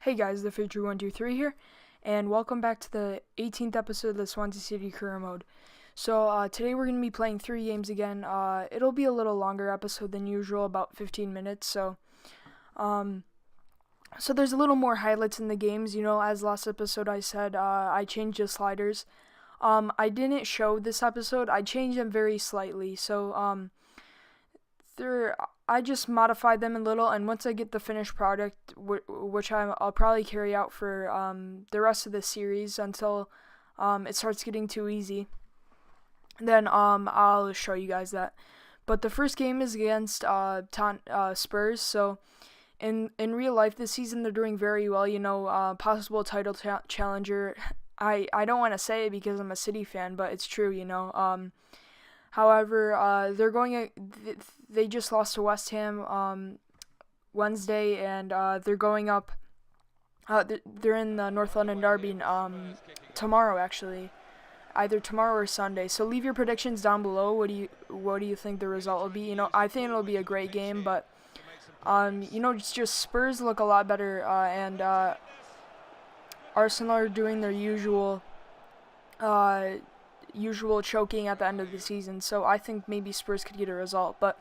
Hey guys, the Future 123 here, and welcome back to the 18th episode of the Swansea City Career Mode. So today we're going to be playing 3 games again. It'll be a little longer episode than usual, about 15 minutes. So there's a little more highlights in the games. You know, as last episode I said, I changed the sliders. I didn't show this episode. I changed them very slightly. So I just modified them a little, and once I get the finished product, which I'll probably carry out for the rest of the series until it starts getting too easy, then I'll show you guys that. But the first game is against Spurs. So in real life this season they're doing very well. You know, possible title challenger. I don't want to say it because I'm a City fan, but it's true. You know. However, they just lost to West Ham Wednesday, and they're going up. They're in the North London Derby tomorrow, actually, either tomorrow or Sunday. So leave your predictions down below. What do you think the result will be? You know, I think it'll be a great game, but you know, it's just Spurs look a lot better, and Arsenal are doing their usual choking at the end of the season, so I think maybe Spurs could get a result. But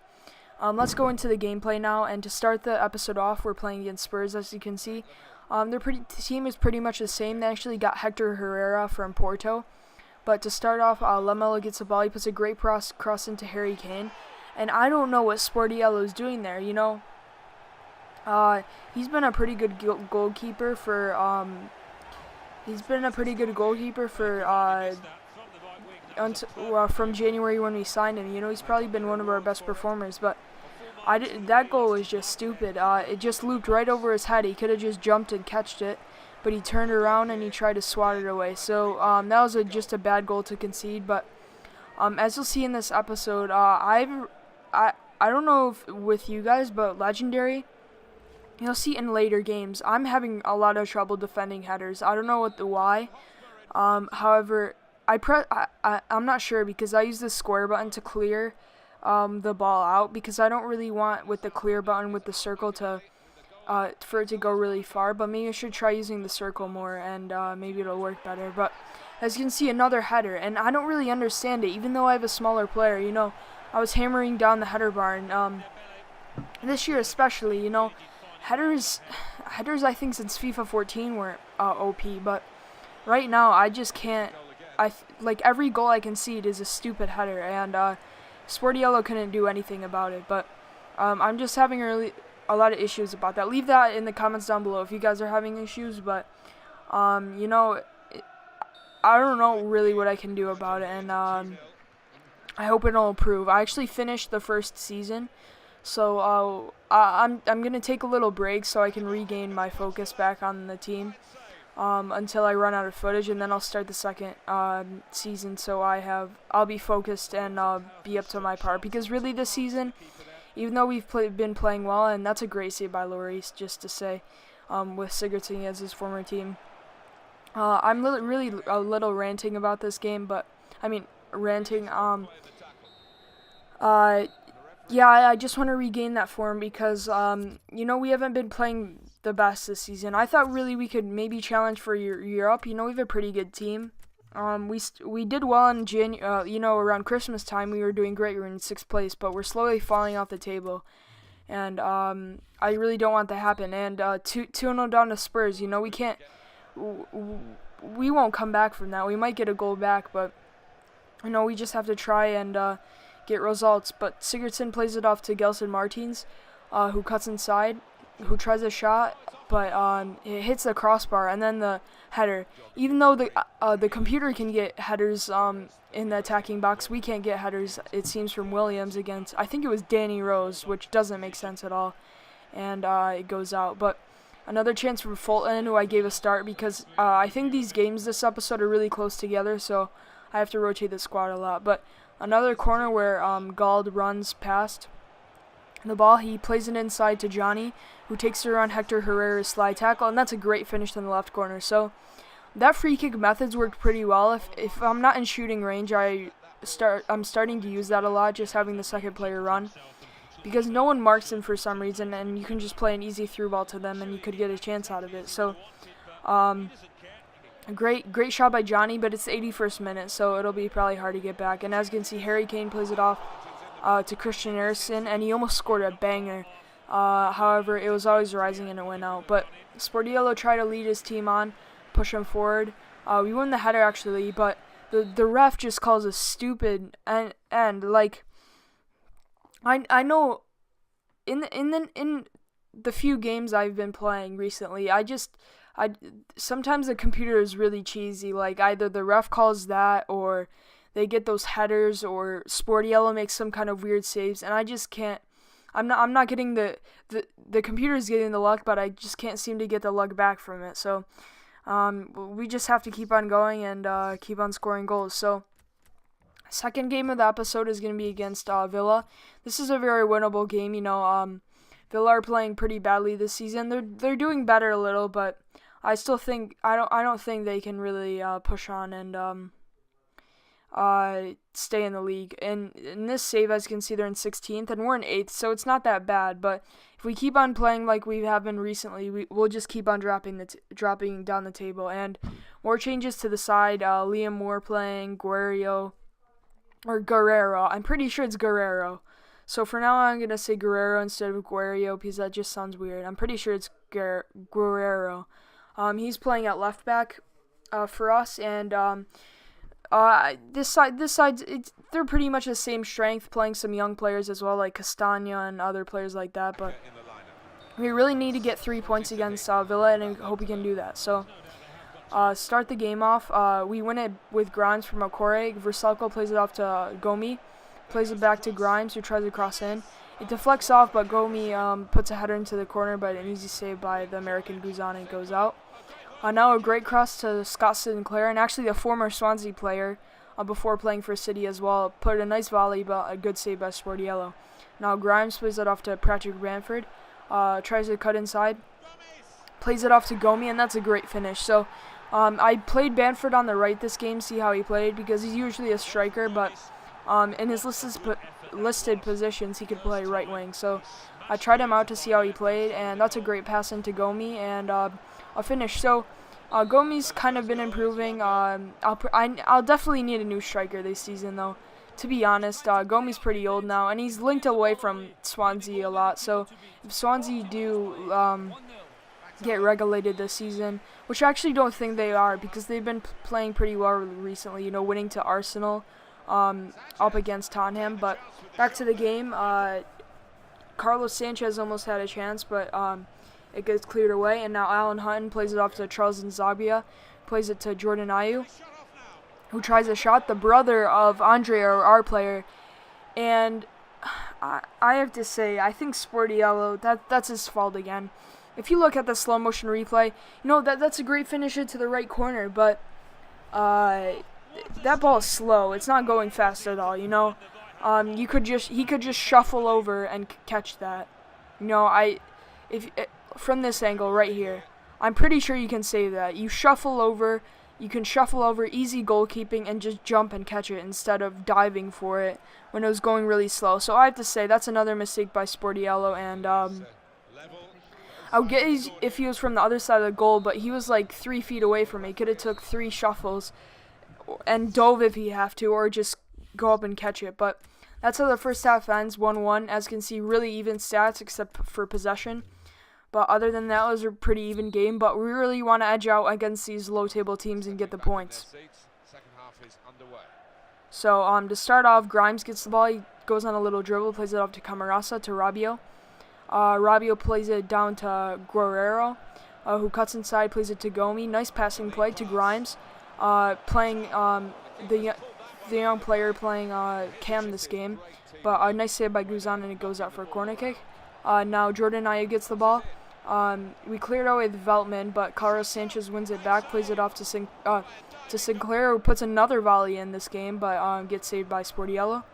let's go into the gameplay now, and to start the episode off, we're playing against Spurs. As you can see, the team is pretty much the same. They actually got Hector Herrera from Porto, but to start off, Lamela gets the ball. He puts a great cross into Harry Kane, and I don't know what Sportiello is doing there. You know, he's been a pretty good goalkeeper for from January when we signed him. You know, he's probably been one of our best performers, but that goal was just stupid. It just looped right over his head. He could have just jumped and catched it, but he turned around and he tried to swat it away. So that was just a bad goal to concede. But as you'll see in this episode, I don't know if with you guys, but Legendary, you'll see in later games, I'm having a lot of trouble defending headers. I don't know why. However, I'm not sure, because I use the square button to clear the ball out, because I don't really want with the clear button with the circle for it to go really far. But maybe I should try using the circle more, and maybe it'll work better. But as you can see, another header, and I don't really understand it, even though I have a smaller player. You know, I was hammering down the header bar, and this year especially, you know, headers I think since FIFA 14 were OP, but right now I just can't. Like every goal I concede is a stupid header, and Sportiello couldn't do anything about it. But I'm just having a lot of issues about that. Leave that in the comments down below if you guys are having issues. But you know, I don't know really what I can do about it, and I hope it'll improve. I actually finished the first season, so I'm gonna take a little break so I can regain my focus back on the team. Until I run out of footage, and then I'll start the second season, so I'll be focused and be up to my part. Because really this season, even though we've been playing well, and that's a great save by Lloris, just to say, with Sigurdsson as his former team. I'm really a little ranting about this game, but I mean ranting. Yeah, I just want to regain that form, because you know, we haven't been playing the best this season. I thought really we could maybe challenge for Europe. You know, we have a pretty good team. We did well in you know, around Christmas time we were doing great. We were in 6th place, but we're slowly falling off the table, and I really don't want that to happen. And 2-0 down to Spurs. You know, we won't come back from that. We might get a goal back, but you know, we just have to try and get results. But Sigurdsson plays it off to Gelson Martins, who cuts inside, who tries a shot, but it hits the crossbar, and then the header. Even though the computer can get headers in the attacking box, we can't get headers, it seems, from Williams against, I think it was Danny Rose, which doesn't make sense at all, and it goes out. But another chance from Fulton, who I gave a start, because I think these games this episode are really close together, so I have to rotate the squad a lot. But another corner where Gald runs past the ball, he plays it inside to Johnny, who takes it around Hector Herrera's slide tackle, and that's a great finish in the left corner. So that free kick methods worked pretty well. If I'm not in shooting range, I'm starting to use that a lot, just having the second player run. because no one marks him for some reason, and you can just play an easy through ball to them, and you could get a chance out of it. So, great shot by Johnny, but it's the 81st minute, so it'll be probably hard to get back. And as you can see, Harry Kane plays it off to Christian Eriksen, and he almost scored a banger. However, it was always rising and it went out. But Sportiello tried to lead his team on, push him forward. We won the header actually, but the ref just calls us stupid. And like, I know in the few games I've been playing recently, sometimes the computer is really cheesy. Like either the ref calls that, or they get those headers, or Sportiello makes some kind of weird saves, and I just can't. I'm not getting the computer's getting the luck, but I just can't seem to get the luck back from it. So we just have to keep on going and keep on scoring goals. So second game of the episode is going to be against Villa. This is a very winnable game. Villa are playing pretty badly this season. They're doing better a little, but I still think I don't think they can really push on and stay in the league. And in this save, as you can see, they're in 16th, and we're in 8th, so it's not that bad. But if we keep on playing like we have been recently, we'll just keep on dropping down the table. And more changes to the side. Liam Moore playing Guerrero. I'm pretty sure it's Guerrero. So for now, I'm gonna say Guerrero instead of Guerrero because that just sounds weird. I'm pretty sure it's Guerrero. He's playing at left back for us, and this side, they're pretty much the same strength, playing some young players as well, like Castagna and other players like that. But we really need to get 3 points against Villa, and I hope we can do that. So, start the game off. We win it with Grimes from Okore. Versalco plays it off to Gomi, plays it back to Grimes, who tries to cross in. It deflects off, but Gomi puts a header into the corner, but an easy save by the American Guzan, and it goes out. Now a great cross to Scott Sinclair, and actually a former Swansea player before playing for City as well. Put a nice volley, but a good save by Sportiello. Now Grimes plays it off to Patrick Bamford, tries to cut inside, plays it off to Gomi, and that's a great finish. So I played Bamford on the right this game, see how he played, because he's usually a striker, but in his listed positions he could play right wing. So I tried him out to see how he played, and that's a great pass into Gomi, and a finish. So Gomi's kind of been improving. I'll definitely need a new striker this season, though. To be honest, Gomi's pretty old now, and he's linked away from Swansea a lot. So if Swansea do get relegated this season, which I actually don't think they are, because they've been playing pretty well recently, winning to Arsenal, up against Tottenham. But back to the game, Carlos Sanchez almost had a chance, but it gets cleared away, and now Alan Hutton plays it off to Charles Nzabia, plays it to Jordan Ayew, who tries a shot, the brother of Andre, our player. And I have to say, I think Sportiello, that's his fault again. If you look at the slow motion replay, that's a great finish into the right corner, but that ball is slow. It's not going fast at all. He could just shuffle over and catch that. From this angle right here, I'm pretty sure you can say that. You can shuffle over, easy goalkeeping, and just jump and catch it instead of diving for it when it was going really slow. So I have to say that's another mistake by Sportiello, and I would get if he was from the other side of the goal, but he was like 3 feet away from me. He could have took 3 shuffles and dove if he have to, or just go up and catch it. But that's how the first half ends, 1-1. As you can see, really even stats except for possession. But other than that, it was a pretty even game. But we really want to edge out against these low-table teams and get the points. So to start off, Grimes gets the ball. He goes on a little dribble, plays it off to Camarasa, to Rabiot. Rabiot plays it down to Guerrero, who cuts inside, plays it to Gomi. Nice passing play to Grimes, playing the young player playing Cam this game. But a nice save by Guzan, and it goes out for a corner kick. Now Jordan Ayew gets the ball. We cleared away the Veltman, but Carlos Sanchez wins it back, plays it off to Sinclair, who puts another volley in this game, but gets saved by Sportiello.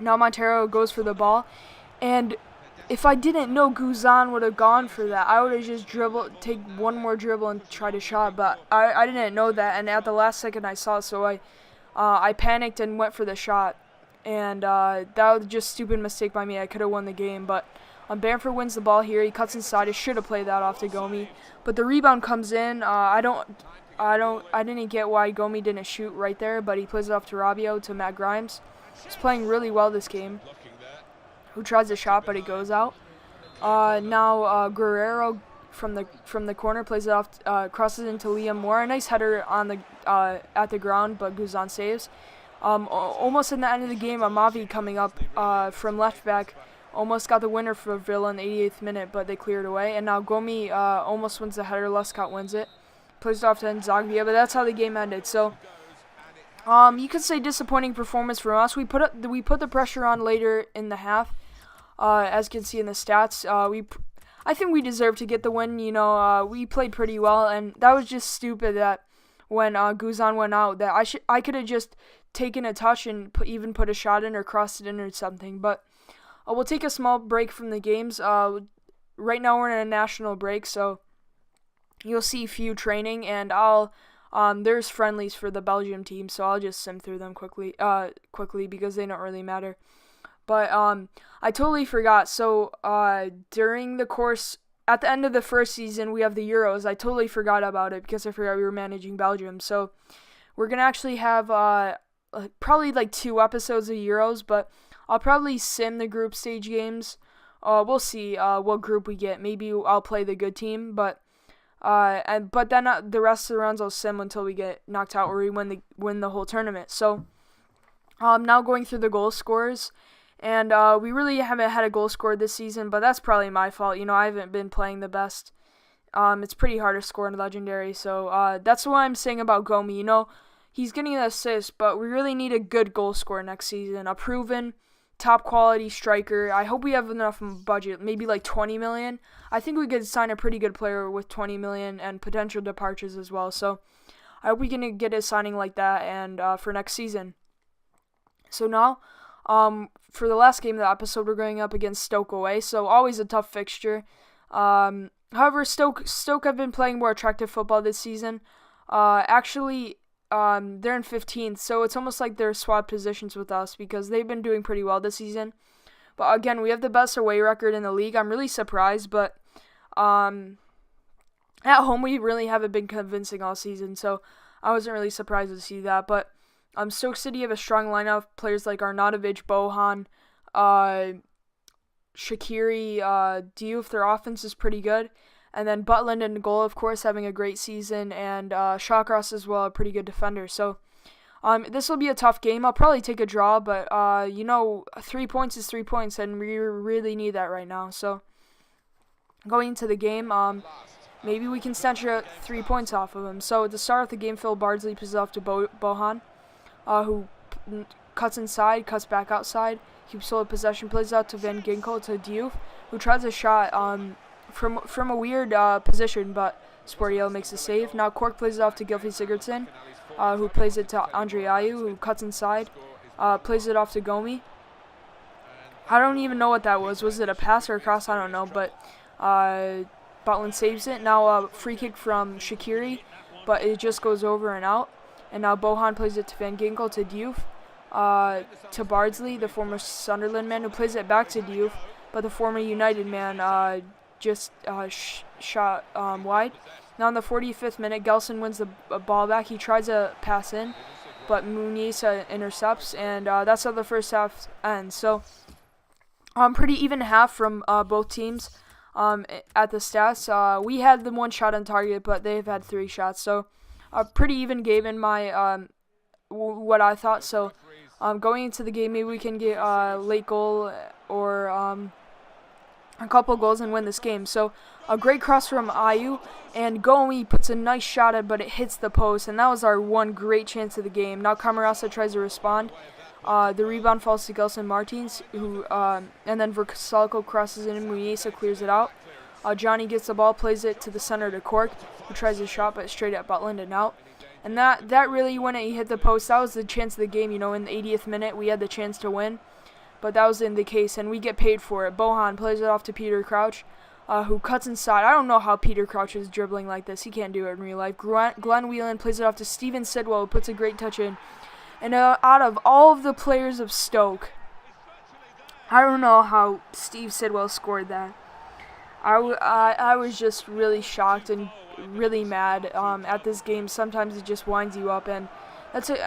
Now Montero goes for the ball, and if I didn't know Guzan would have gone for that, I would have just take one more dribble and try to shot, but I didn't know that, and at the last second I saw it, so I panicked and went for the shot. and that was just a stupid mistake by me. I could have won the game, but Bamford wins the ball here. He cuts inside. He should have played that off to Gomi, but the rebound comes in. I didn't get why Gomi didn't shoot right there, but he plays it off to Rabiot to Matt Grimes. He's playing really well this game. Who tries a shot, but it goes out. Now Guerrero from the corner plays it off, crosses into Liam Moore. A nice header on the at the ground, but Guzan saves. Almost in the end of the game, Amavi coming up from left back. Almost got the winner for Villa in the 88th minute, but they cleared away. And now Gomi almost wins the header. Lescott wins it. Plays it off to Nzagbia, but that's how the game ended. So you could say disappointing performance from us. We put the pressure on later in the half, as you can see in the stats. I think we deserved to get the win. We played pretty well, and that was just stupid that when Guzan went out, that I could have just taken a touch and even put a shot in or crossed it in or something. But we'll take a small break from the games. Right now we're in a national break, so you'll see few training, and there's friendlies for the Belgium team, so I'll just sim through them quickly because they don't really matter. But I totally forgot. So during the course, at the end of the first season, we have the Euros. I totally forgot about it because I forgot we were managing Belgium. So we're gonna actually have probably like 2 episodes of Euros, but I'll probably sim the group stage games. We'll see what group we get. Maybe I'll play the good team, but then the rest of the rounds I'll sim until we get knocked out or we win the whole tournament. So now going through the goal scorers, and we really haven't had a goal scored this season, but that's probably my fault. I haven't been playing the best. It's pretty hard to score in Legendary, so that's what I'm saying about Gomi. He's getting an assist, but we really need a good goal scorer next season, a proven top quality striker. I hope we have enough budget, maybe like 20 million. I think we could sign a pretty good player with 20 million and potential departures as well. So I hope we can get a signing like that and for next season. So now, for the last game of the episode, we're going up against Stoke away. So always a tough fixture. However, Stoke have been playing more attractive football this season. Actually, they're in 15th, so it's almost like they're swapped positions with us because they've been doing pretty well this season. But again, we have the best away record in the league. I'm really surprised, but at home we really haven't been convincing all season, so I wasn't really surprised to see that. But Stoke City have a strong lineup. Players like Arnautovic, Bohan, Shaqiri, Diouf. Their offense is pretty good. And then Butland in goal, of course, having a great season, and Shawcross as well, a pretty good defender. So this will be a tough game. I'll probably take a draw, but 3 points is 3 points, and we really need that right now. So going into the game, maybe we can snatch 3 points off of him. So to start off the game, Phil Bardsley passes off to Bohan, who cuts inside, cuts back outside, keeps hold of possession, plays out to Van Ginkel to Diouf, who tries a shot from a weird position, but Sportiello makes a save. Now Cork plays it off to Gylfi Sigurdsson, who plays it to Andre Ayew, who cuts inside, plays it off to Gomi. I don't even know what that was. Was it a pass or a cross? I don't know, but Butland saves it. Now a free kick from Shaqiri, but it just goes over and out. And now Bohan plays it to Van Ginkel to Diouf, to Bardsley, the former Sunderland man, who plays it back to Diouf, but the former United man just shot wide. Now in the 45th minute, Gelson wins the ball back. He tries to pass in, but Muniesa intercepts, and that's how the first half ends. So pretty even half from both teams at the stats. We had the 1 shot on target, but they've had 3 shots. So a pretty even game in my what I thought. So going into the game, maybe we can get a late goal or a couple goals and win this game. So a great cross from Ayew, and Gomi puts a nice shot at, but it hits the post, and that was our one great chance of the game. Now Camarasa tries to respond. The rebound falls to Gelson Martins, who and then Versalco crosses it in. Muniesa clears it out. Johnny gets the ball, plays it to the center to Cork, who tries a shot, but straight at Butland and out. And that really, when it hit the post, that was the chance of the game. In the 80th minute, we had the chance to win, but that wasn't the case, and we get paid for it. Bohan plays it off to Peter Crouch, who cuts inside. I don't know how Peter Crouch is dribbling like this. He can't do it in real life. Glenn Whelan plays it off to Steven Sidwell, who puts a great touch in. And out of all of the players of Stoke, I don't know how Steve Sidwell scored that. I was just really shocked and really mad at this game. Sometimes it just winds you up, and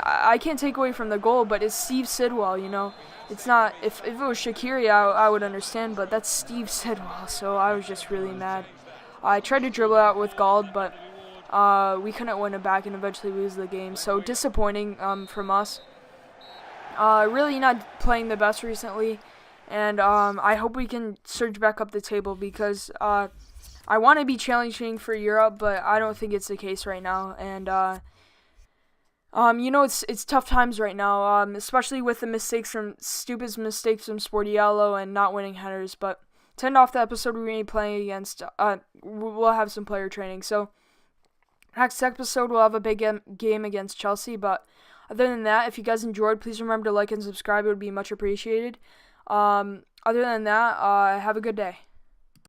I can't take away from the goal, but it's Steve Sidwell, you know. It's not, if it was Shaqiri, I would understand, but that's Steve Sidwell, so I was just really mad. I tried to dribble out with Gald, but we couldn't win it back and eventually lose the game. So disappointing from us. Really not playing the best recently, and I hope we can surge back up the table because I want to be challenging for Europe, but I don't think it's the case right now. And you know, it's tough times right now, especially with the stupid mistakes from Sportiello and not winning headers. But to end off the episode, we're going to be playing against, we'll have some player training. So next episode, we'll have a big game against Chelsea. But other than that, if you guys enjoyed, please remember to like and subscribe. It would be much appreciated. Other than that, have a good day.